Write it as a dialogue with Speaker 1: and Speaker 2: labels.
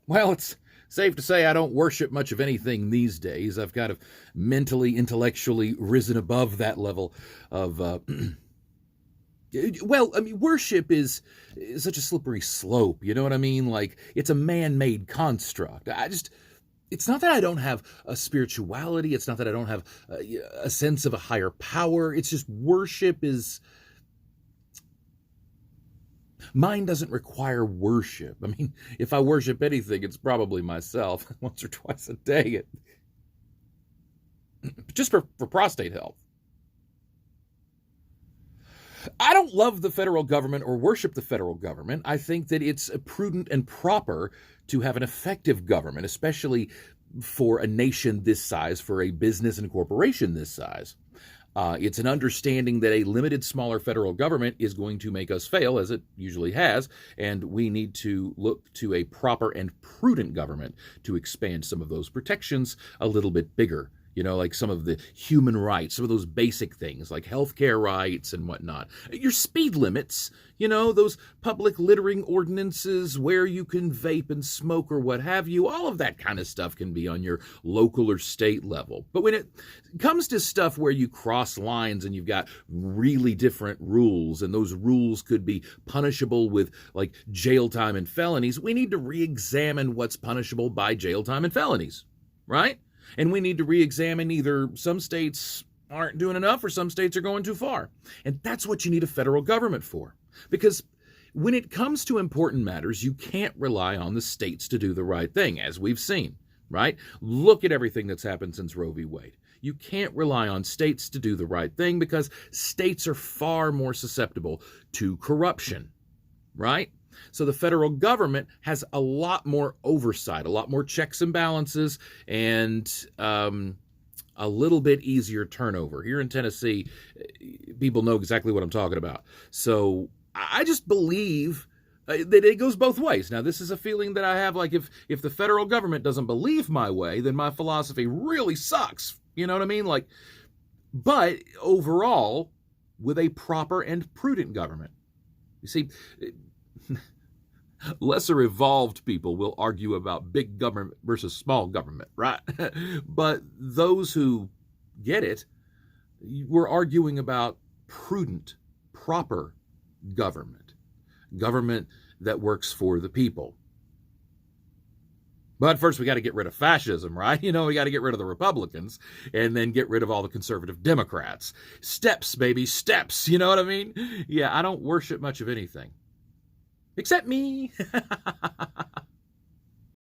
Speaker 1: Well, it's safe to say I don't worship much of anything these days. I've kind of mentally, intellectually risen above that level of. Well, I mean, worship is such a slippery slope. You know what I mean? Like, it's a man made construct. It's not that I don't have a spirituality. It's not that I don't have a sense of a higher power. It's just worship is. Mine doesn't require worship. I mean, if I worship anything, it's probably myself once or twice a day. Just for prostate health. I don't love the federal government or worship the federal government. I think that it's prudent and proper to have an effective government, especially for a nation this size, for a business and corporation this size. It's an understanding that a limited, smaller federal government is going to make us fail, as it usually has, and we need to look to a proper and prudent government to expand some of those protections a little bit bigger. You know, like some of the human rights, some of those basic things like healthcare rights and whatnot. Your speed limits, you know, those public littering ordinances where you can vape and smoke or what have you, all of that kind of stuff can be on your local or state level. But when it comes to stuff where you cross lines and you've got really different rules, and those rules could be punishable with like jail time and felonies, we need to re-examine what's punishable by jail time and felonies, right? And we need to re-examine either some states aren't doing enough or some states are going too far. And that's what you need a federal government for. Because when it comes to important matters, you can't rely on the states to do the right thing, as we've seen, right? Look at everything that's happened since Roe v. Wade. You can't rely on states to do the right thing because states are far more susceptible to corruption, right? So the federal government has a lot more oversight, a lot more checks and balances, and a little bit easier turnover. Here in Tennessee, people know exactly what I'm talking about. So I just believe that it goes both ways. Now, this is a feeling that I have, like if the federal government doesn't believe my way, then my philosophy really sucks. You know what I mean? Like, but overall, with a proper and prudent government. You see, lesser evolved people will argue about big government versus small government, right? But those who get it, we're arguing about prudent, proper government that works for the people. But first, we got to get rid of fascism, right? You know, we got to get rid of the Republicans and then get rid of all the conservative Democrats. Steps, baby, steps. You know what I mean? Yeah, I don't worship much of anything. Except me.